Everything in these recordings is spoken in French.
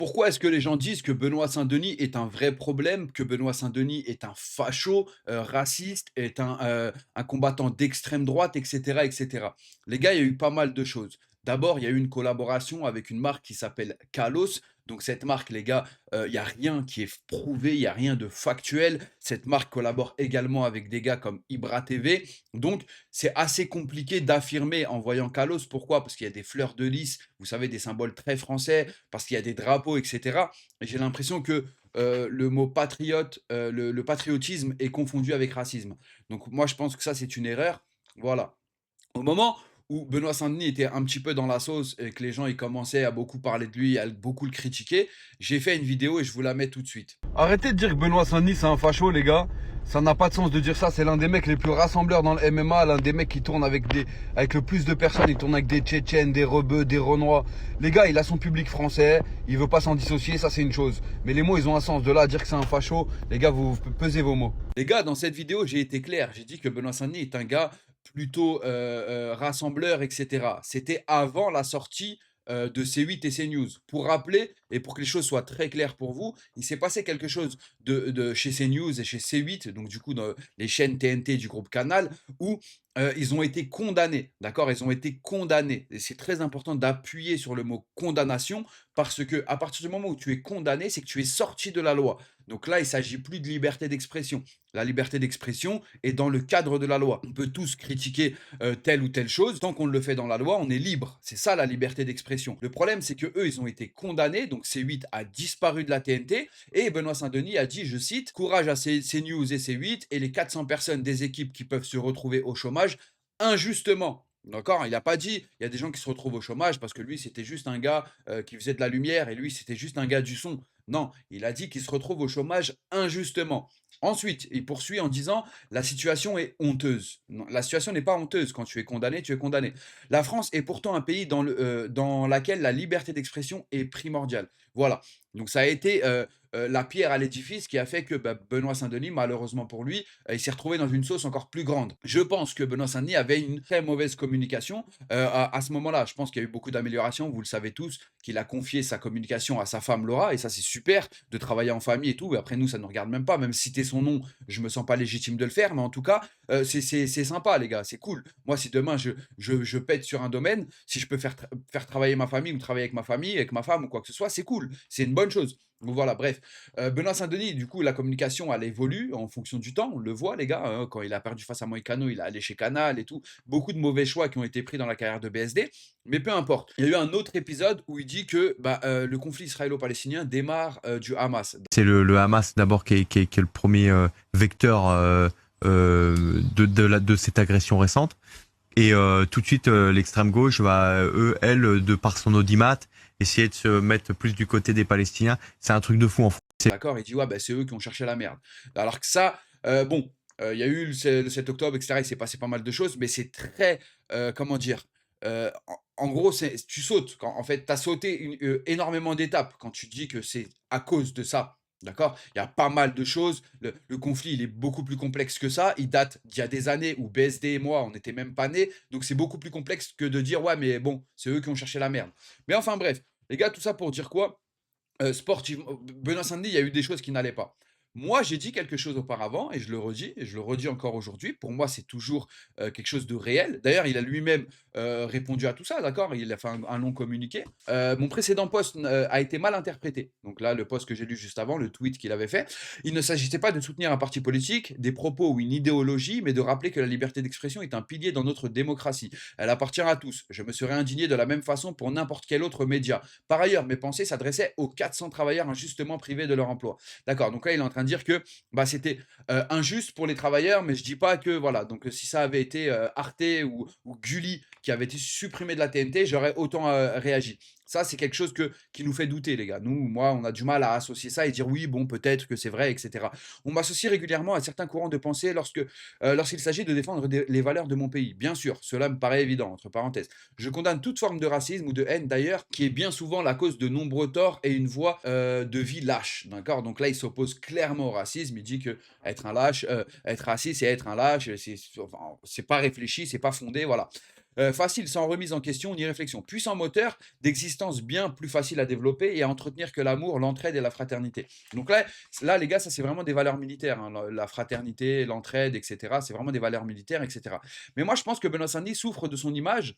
Pourquoi est-ce que les gens disent que Benoît Saint-Denis est un vrai problème, que Benoît Saint-Denis est un facho, raciste, est un combattant d'extrême droite, et cetera, et cetera? Les gars, il y a eu pas mal de choses. D'abord, il y a eu une collaboration avec une marque qui s'appelle Kalos. Donc cette marque, les gars, il y a rien qui est prouvé, il y a rien de factuel. Cette marque collabore également avec des gars comme Ibra TV. Donc c'est assez compliqué d'affirmer en voyant Kalos. Pourquoi? Parce qu'il y a des fleurs de lys, vous savez, des symboles très français, parce qu'il y a des drapeaux, et cetera. Et j'ai l'impression que, le mot patriote, le patriotisme est confondu avec racisme. Donc moi, je pense que ça, c'est une erreur. Voilà. Au moment où Benoît Saint-Denis était un petit peu dans la sauce et que les gens ils commençaient à beaucoup parler de lui, à beaucoup le critiquer, j'ai fait une vidéo et je vous la mets tout de suite. Arrêtez de dire que Benoît Saint-Denis c'est un facho, les gars. Ça n'a pas de sens de dire ça. C'est l'un des mecs les plus rassembleurs dans le MMA, l'un des mecs qui tourne avec le plus de personnes. Il tourne avec des Tchétchènes, des Rebeux, des Renois. Les gars, il a son public français. Il veut pas s'en dissocier, ça c'est une chose. Mais les mots, ils ont un sens. De là à dire que c'est un facho, les gars, vous pesez vos mots. Les gars, dans cette vidéo, j'ai été clair. J'ai dit que Benoît Saint-Denis est un gars plutôt rassembleur, et cetera. C'était avant la sortie de C8 et CNews. Pour rappeler et pour que les choses soient très claires pour vous, il s'est passé quelque chose de chez CNews et chez C8, donc du coup dans les chaînes TNT du groupe Canal, où ils ont été condamnés, d'accord? Ils ont été condamnés. Et c'est très important d'appuyer sur le mot condamnation parce que à partir du moment où tu es condamné, c'est que tu es sorti de la loi. Donc là, il s'agit plus de liberté d'expression. La liberté d'expression est dans le cadre de la loi. On peut tous critiquer telle ou telle chose. Tant qu'on le fait dans la loi, on est libre. C'est ça la liberté d'expression. Le problème, c'est que eux, ils ont été condamnés. Donc C8 a disparu de la TNT et Benoît Saint-Denis a dit, je cite, courage à CNews et C8 et les 400 personnes des équipes qui peuvent se retrouver au chômage injustement. D'accord? Il n'a pas dit, il y a des gens qui se retrouvent au chômage parce que lui, c'était juste un gars qui faisait de la lumière et lui, c'était juste un gars du son. Non, il a dit qu'il se retrouve au chômage injustement. Ensuite, il poursuit en disant la situation est honteuse. Non, la situation n'est pas honteuse. Quand tu es condamné, tu es condamné. La France est pourtant un pays dans lequel la liberté d'expression est primordiale. Voilà. Donc ça a été la pierre à l'édifice qui a fait que Benoît Saint-Denis, malheureusement pour lui, il s'est retrouvé dans une sauce encore plus grande. Je pense que Benoît Saint-Denis avait une très mauvaise communication à ce moment-là. Je pense qu'il y a eu beaucoup d'améliorations, vous le savez tous, qu'il a confié sa communication à sa femme Laura, et ça c'est super de travailler en famille et tout. Et après nous, ça ne nous regarde même pas, même citer son nom, je me sens pas légitime de le faire, mais en tout cas, c'est sympa les gars, c'est cool. Moi, si demain je pète sur un domaine, si je peux faire travailler ma famille ou travailler avec ma famille, avec ma femme ou quoi que ce soit, c'est cool, c'est une bonne chose. Donc voilà, bref. Benoît Saint-Denis, du coup, la communication, elle évolue en fonction du temps. On le voit, les gars, hein, quand il a perdu face à Moïcano, il est allé chez Canal et tout. Beaucoup de mauvais choix qui ont été pris dans la carrière de BSD. Mais peu importe. Il y a eu un autre épisode où il dit que le conflit israélo-palestinien démarre du Hamas. C'est le Hamas d'abord qui est le premier vecteur de cette agression récente. Et tout de suite, l'extrême gauche va, elle, de par son audimat, essayer de se mettre plus du côté des Palestiniens. C'est un truc de fou en France. D'accord? Il dit ouais, c'est eux qui ont cherché la merde. Alors que ça, bon, il y a eu le 7 octobre, et cetera. Il s'est passé pas mal de choses, mais c'est très, comment dire? En gros, tu sautes. Quand, en fait, tu as sauté énormément d'étapes quand tu dis que c'est à cause de ça. D'accord? Il y a pas mal de choses. Le conflit, il est beaucoup plus complexe que ça. Il date d'il y a des années où BSD et moi, on n'était même pas nés. Donc, c'est beaucoup plus complexe que de dire, ouais, mais bon, c'est eux qui ont cherché la merde. Mais enfin, bref. Les gars, tout ça pour dire quoi? Sportivement, Benoît Saint-Denis, il y a eu des choses qui n'allaient pas. Moi, j'ai dit quelque chose auparavant et je le redis et je le redis encore aujourd'hui. Pour moi, c'est toujours, quelque chose de réel. D'ailleurs, il a lui-même, répondu à tout ça, d'accord? Il a fait un long communiqué. Mon précédent post a été mal interprété. Donc là, le post que j'ai lu juste avant, le tweet qu'il avait fait, il ne s'agissait pas de soutenir un parti politique, des propos ou une idéologie, mais de rappeler que la liberté d'expression est un pilier dans notre démocratie. Elle appartient à tous. Je me serais indigné de la même façon pour n'importe quel autre média. Par ailleurs, mes pensées s'adressaient aux 400 travailleurs injustement privés de leur emploi. D'accord, donc là, il est en train de dire que c'était injuste pour les travailleurs, mais je dis pas que, voilà, donc si ça avait été Arte ou Gulli qui avait été supprimé de la TNT, j'aurais autant réagi. Ça, c'est quelque chose qui nous fait douter, les gars. Nous, moi, on a du mal à associer ça et dire oui, bon, peut-être que c'est vrai, etc. On m'associe régulièrement à certains courants de pensée lorsqu'il s'agit de défendre les valeurs de mon pays. Bien sûr, cela me paraît évident, entre parenthèses. Je condamne toute forme de racisme ou de haine, d'ailleurs, qui est bien souvent la cause de nombreux torts et une voie de vie lâche. D'accord? Donc là, il s'oppose clairement au racisme. Il dit que être un lâche, être raciste, c'est être un lâche. C'est pas réfléchi, c'est pas fondé, voilà. facile, sans remise en question ni réflexion. Puissant moteur d'existence bien plus facile à développer et à entretenir que l'amour, l'entraide et la fraternité. Donc là les gars, ça c'est vraiment des valeurs militaires, hein, la fraternité, l'entraide, et cetera. C'est vraiment des valeurs militaires, et cetera. Mais moi, je pense que Benoît Saint-Denis souffre de son image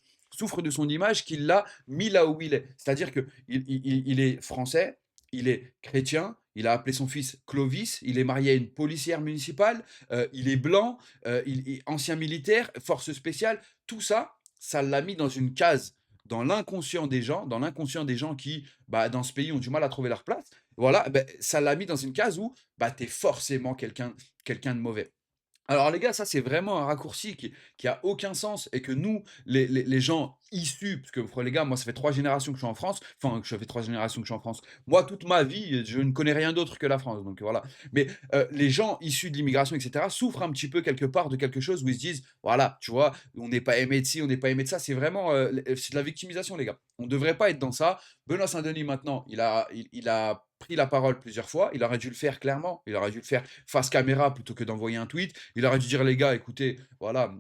qu'il l'a mis là où il est. C'est-à-dire qu'il est français, il est chrétien, il a appelé son fils Clovis, il est marié à une policière municipale, il est blanc, il est ancien militaire, force spéciale. Tout ça, ça l'a mis dans une case, dans l'inconscient des gens qui, bah, dans ce pays, ont du mal à trouver leur place. Voilà, beh, ça l'a mis dans une case où, bah, tu es forcément quelqu'un de mauvais. Alors les gars, ça c'est vraiment un raccourci qui a aucun sens et que nous, les gens issus, parce que les gars, moi ça fait 3 générations que je suis en France, enfin que ça fait 3 générations que je suis en France. Moi, toute ma vie, je ne connais rien d'autre que la France, donc voilà. Mais les gens issus de l'immigration, et cetera, souffrent un petit peu quelque part de quelque chose où ils se disent: «Voilà, tu vois, on n'est pas aimé de ci, on n'est pas aimé de ça». C'est vraiment, c'est de la victimisation les gars. On ne devrait pas être dans ça. Benoît Saint-Denis maintenant, il a pris la parole plusieurs fois, il aurait dû le faire clairement, il aurait dû le faire face caméra plutôt que d'envoyer un tweet. Il aurait dû dire: «Les gars, écoutez, voilà,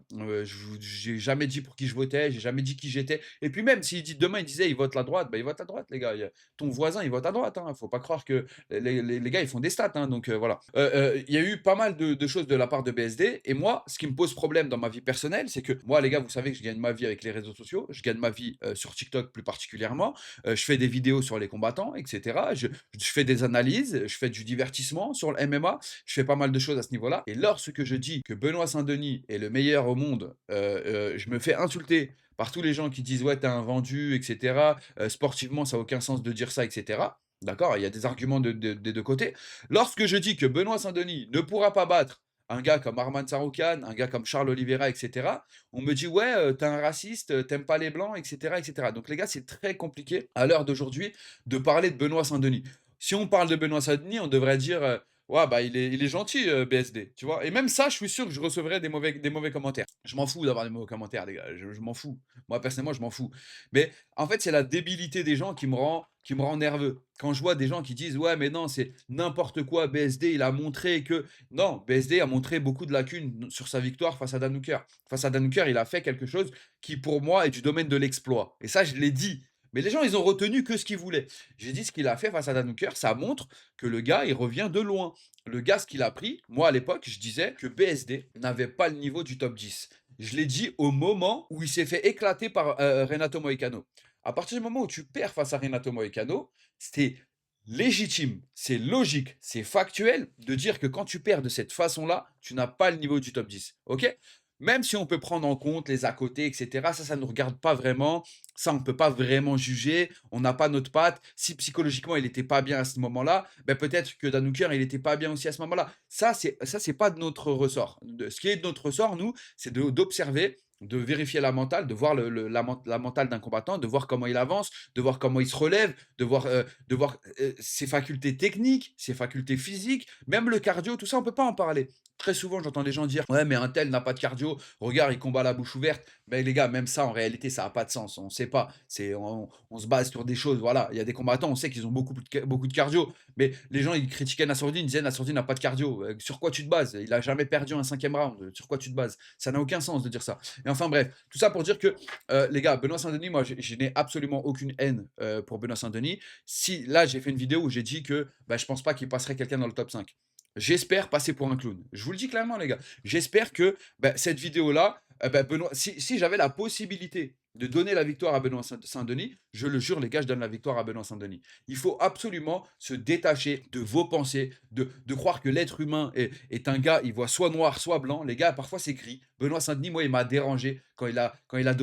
j'ai jamais dit pour qui je votais, j'ai jamais dit qui j'étais». Et puis même s'il dit demain, il disait: «Il vote la droite», bah, il vote à droite les gars. Ton voisin, il vote à droite, hein. Faut pas croire que les gars, ils font des stats, hein, donc voilà. Il y a eu pas mal de choses de la part de BSD et moi, ce qui me pose problème dans ma vie personnelle, c'est que moi les gars, vous savez que je gagne ma vie avec les réseaux sociaux, je gagne ma vie, sur TikTok plus particulièrement. Je fais des vidéos sur les combattants, et cetera. Je fais des analyses, je fais du divertissement sur le MMA, je fais pas mal de choses à ce niveau-là. Et lorsque je dis que Benoît Saint-Denis est le meilleur au monde, je me fais insulter par tous les gens qui disent: «Ouais, t'es un vendu, et cetera. Sportivement, ça a aucun sens de dire ça, et cetera». D'accord? Il y a des arguments des 2 côtés. Lorsque je dis que Benoît Saint-Denis ne pourra pas battre un gars comme Arman Tsarukyan, un gars comme Charles Oliveira, et cetera, on me dit: «Ouais, tu un raciste, tu pas les blancs, et cetera, et cetera». Donc les gars, c'est très compliqué à l'heure d'aujourd'hui de parler de Benoît Saint-Denis. Si on parle de Benoît Saint-Denis, on devrait dire, «Ouais, bah, il est gentil, BSD», tu vois? Et même ça, je suis sûr que je recevrais des mauvais commentaires. Je m'en fous d'avoir des mauvais commentaires, les gars, je m'en fous. Moi, personnellement, je m'en fous. Mais en fait, c'est la débilité des gens qui me rend nerveux. Quand je vois des gens qui disent: «Ouais, mais non, c'est n'importe quoi, BSD, il a montré que». Non, BSD a montré beaucoup de lacunes sur sa victoire face à Dan Hooker. Face à Dan Hooker, il a fait quelque chose qui, pour moi, est du domaine de l'exploit. Et ça, je l'ai dit. Mais les gens, ils ont retenu que ce qu'ils voulaient. J'ai dit ce qu'il a fait face à Dan Hooker, ça montre que le gars, il revient de loin. Le gars, ce qu'il a pris, moi à l'époque, je disais que BSD n'avait pas le niveau du top 10. Je l'ai dit au moment où il s'est fait éclater par Renato Moicano. À partir du moment où tu perds face à Renato Moicano, c'est légitime, c'est logique, c'est factuel de dire que quand tu perds de cette façon-là, tu n'as pas le niveau du top 10. OK? Même si on peut prendre en compte les à côté, et cetera, ça ne nous regarde pas vraiment. Ça, on ne peut pas vraiment juger. On n'a pas notre patte. Si psychologiquement, il n'était pas bien à ce moment-là, ben peut-être que Dan Hooker, il n'était pas bien aussi à ce moment-là. Ça, c'est pas de notre ressort. Ce qui est de notre ressort, nous, c'est d'observer, de vérifier la mentale, de voir la mentale d'un combattant, de voir comment il avance, de voir comment il se relève, de voir ses facultés techniques, ses facultés physiques, même le cardio, tout ça, on ne peut pas en parler. Très souvent, j'entends des gens dire: «Ouais, mais un tel n'a pas de cardio. Regarde, il combat la bouche ouverte». Mais les gars, même ça, en réalité, ça a pas de sens. On sait pas. On se base sur des choses, voilà. Il y a des combattants, on sait qu'ils ont beaucoup de cardio. Mais les gens, ils critiquaient Nassourdine, ils disaient: «Nassourdine n'a pas de cardio». Sur quoi tu te bases? Il a jamais perdu un 5e round. Sur quoi tu te bases? Ça n'a aucun sens de dire ça. Et enfin bref, tout ça pour dire que, les gars, Benoît Saint-Denis, moi, je n'ai absolument aucune haine, pour Benoît Saint-Denis. Si là, j'ai fait une vidéo où j'ai dit que, bah, je pense pas qu'il passerait quelqu'un dans le top 5. J'espère passer pour un clown. Je vous le dis clairement, les gars. J'espère que, bah, cette vidéo-là, bah, Benoît, si j'avais la possibilité de donner la victoire à Benoît Saint-Denis, je le jure, les gars, je donne la victoire à Benoît Saint-Denis. Il faut absolument se détacher de vos pensées, de croire que l'être humain est un gars, il voit soit noir, soit blanc. Les gars, parfois c'est gris. Benoît Saint-Denis, moi, il m'a dérangé quand il a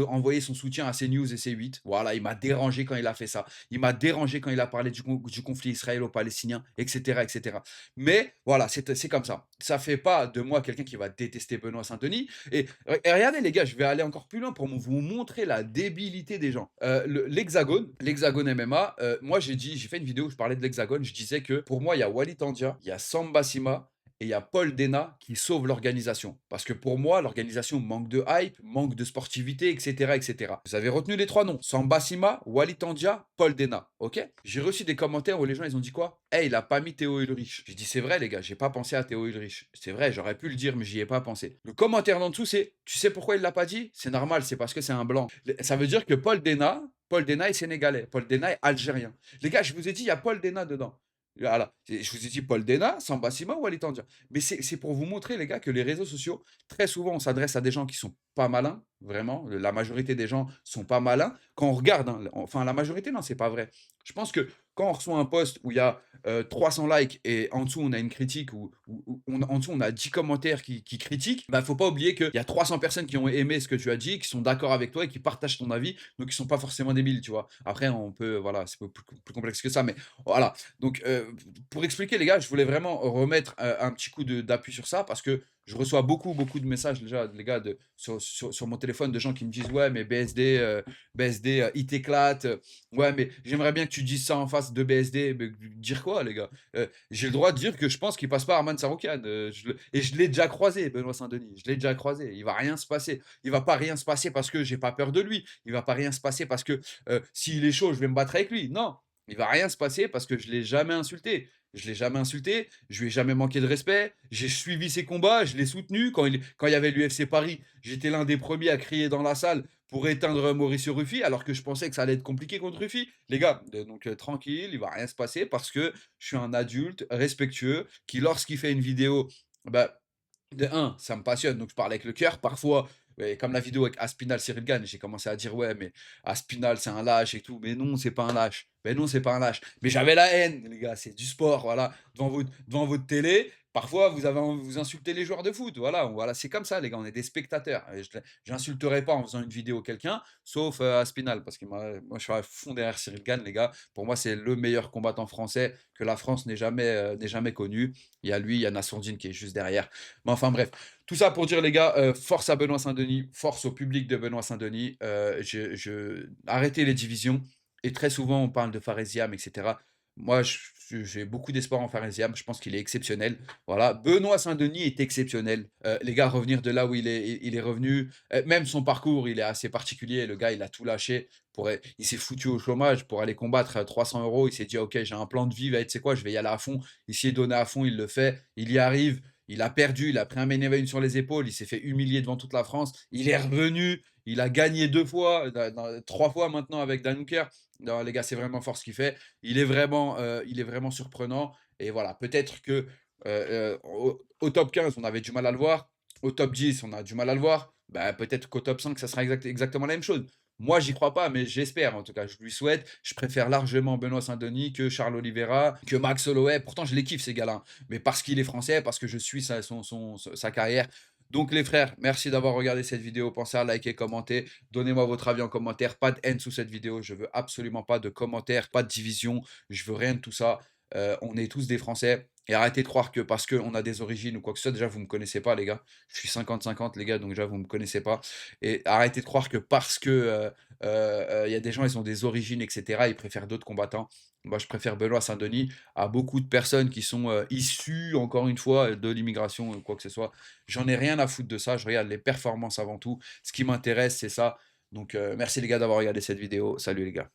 envoyé son soutien à CNews et C8. Voilà, il m'a dérangé quand il a fait ça. Il m'a dérangé quand il a parlé du conflit israélo-palestinien, etc., etc. Mais voilà, c'est comme ça. Ça fait pas de moi quelqu'un qui va détester Benoît Saint-Denis. Et regardez, les gars, je vais aller encore plus loin pour vous montrer la débilité des gens. L'Hexagone MMA, moi j'ai fait une vidéo où je parlais de l'Hexagone. Je disais que pour moi, il y a Walid Tandia, il y a Samba Sima et il y a Paul Dena qui sauve l'organisation. Parce que pour moi, l'organisation manque de hype, manque de sportivité, etc., etc. Vous avez retenu les 3 noms. Samba Sima, Walid Tandia, Paul Dena. OK? J'ai reçu des commentaires où les gens, ils ont dit quoi? «Hey, il a pas mis Théo Ulrich». J'ai dit: «C'est vrai les gars, j'ai pas pensé à Théo Ulrich». C'est vrai, j'aurais pu le dire, mais j'y ai pas pensé. Le commentaire d'en dessous, c'est: «Tu sais pourquoi il l'a pas dit? C'est normal, c'est parce que c'est un blanc». Ça veut dire que Paul Dena est sénégalais, Paul Dena est algérien. Les gars, je vous ai dit, il y a Paul Dena dedans. Voilà, je vous ai dit Paul Dena, Samba Sima ou Ali Tandia. Mais c'est pour vous montrer, les gars, que les réseaux sociaux, très souvent, on s'adresse à des gens qui sont pas malins, vraiment. La majorité des gens sont pas malins. Quand on regarde, hein, enfin, la majorité, non, c'est pas vrai. Je pense que quand on reçoit un post où il y a 300 likes et en dessous, on a une critique ou en dessous, on a 10 commentaires qui critiquent, bah, faut pas oublier qu'il y a 300 personnes qui ont aimé ce que tu as dit, qui sont d'accord avec toi et qui partagent ton avis, donc ils sont pas forcément débiles, tu vois. Après, on peut, voilà, c'est plus complexe que ça, mais voilà. Donc, pour expliquer, les gars, je voulais vraiment remettre un petit coup d'appui sur ça parce que je reçois beaucoup, beaucoup de messages déjà, les gars, sur mon téléphone de gens qui me disent: «Ouais, mais BSD, il t'éclate. Ouais, mais j'aimerais bien que tu dises ça en face de BSD». Mais dire quoi, les gars? J'ai le droit de dire que je pense qu'il passe pas Arman Saroukian. Et je l'ai déjà croisé, Benoît Saint-Denis. Je l'ai déjà croisé. Il va rien se passer. Il va pas rien se passer parce que j'ai pas peur de lui. Il va pas rien se passer parce que s'il est chaud, je vais me battre avec lui. Non, il va rien se passer parce que je l'ai jamais insulté. Je l'ai jamais insulté, je lui ai jamais manqué de respect, j'ai suivi ses combats, je l'ai soutenu. Quand il y avait l'UFC Paris, j'étais l'un des premiers à crier dans la salle pour éteindre Mauricio Ruffi, alors que je pensais que ça allait être compliqué contre Ruffi. Les gars, donc tranquille, il va rien se passer parce que je suis un adulte respectueux qui, lorsqu'il fait une vidéo, bah, de un, ça me passionne, donc je parle avec le cœur. Parfois, ouais, comme la vidéo avec Aspinal Cyril Gane, j'ai commencé à dire: «Ouais, mais Aspinal, c'est un lâche et tout». Mais non, c'est pas un lâche. Mais non, c'est pas un lâche. Mais j'avais la haine, les gars, c'est du sport, voilà. Devant votre télé, parfois, vous insultez les joueurs de foot. Voilà, c'est comme ça, les gars, on est des spectateurs. Et j'insulterai pas en faisant une vidéo quelqu'un, sauf Aspinal, parce que moi, je suis à fond derrière Cyril Gane, les gars. Pour moi, c'est le meilleur combattant français que la France n'ait jamais connu. Il y a lui, il y a Nassourdine qui est juste derrière. Mais enfin bref, tout ça pour dire, les gars, force à Benoît Saint-Denis, force au public de Benoît Saint-Denis. Arrêtez les divisions. Et très souvent, on parle de Faresiam, etc. Moi, j'ai beaucoup d'espoir en Faresiam. Je pense qu'il est exceptionnel. Voilà, Benoît Saint-Denis est exceptionnel. Les gars, revenir de là où il est revenu, même son parcours, il est assez particulier. Le gars, il a tout lâché. Il s'est foutu au chômage pour aller combattre 300 euros. Il s'est dit: ok, j'ai un plan de vie, tu sais quoi, je vais y aller à fond. Il s'y est donné à fond, il le fait. Il y arrive. Il a perdu, il a pris un main event sur les épaules, il s'est fait humilier devant toute la France. Il est revenu, il a gagné 2 fois, 3 fois maintenant avec Dan Hooker. Non, les gars, c'est vraiment fort ce qu'il fait. Il est vraiment surprenant. Et voilà, peut-être que au top 15, on avait du mal à le voir. Au top 10, on a du mal à le voir. Bah, peut-être qu'au top 5, ça sera exactement la même chose. Moi, j'y crois pas, mais j'espère en tout cas. Je lui souhaite. Je préfère largement Benoît Saint-Denis que Charles Oliveira, que Max Holloway. Pourtant, je les kiffe, ces gars-là, hein. Mais parce qu'il est français, parce que je suis sa carrière. Donc, les frères, merci d'avoir regardé cette vidéo. Pensez à liker, commenter. Donnez-moi votre avis en commentaire. Pas de haine sous cette vidéo. Je veux absolument pas de commentaires, pas de division. Je veux rien de tout ça. On est tous des Français. Et arrêtez de croire que parce qu'on a des origines ou quoi que ce soit, déjà, vous me connaissez pas, les gars. Je suis 50-50, les gars, donc déjà, vous me connaissez pas. Et arrêtez de croire que parce que il y a des gens, ils ont des origines, etc., ils préfèrent d'autres combattants. Moi, je préfère Benoît Saint-Denis à beaucoup de personnes qui sont issues, encore une fois, de l'immigration ou quoi que ce soit. J'en ai rien à foutre de ça. Je regarde les performances avant tout. Ce qui m'intéresse, c'est ça. Donc, merci les gars d'avoir regardé cette vidéo. Salut les gars.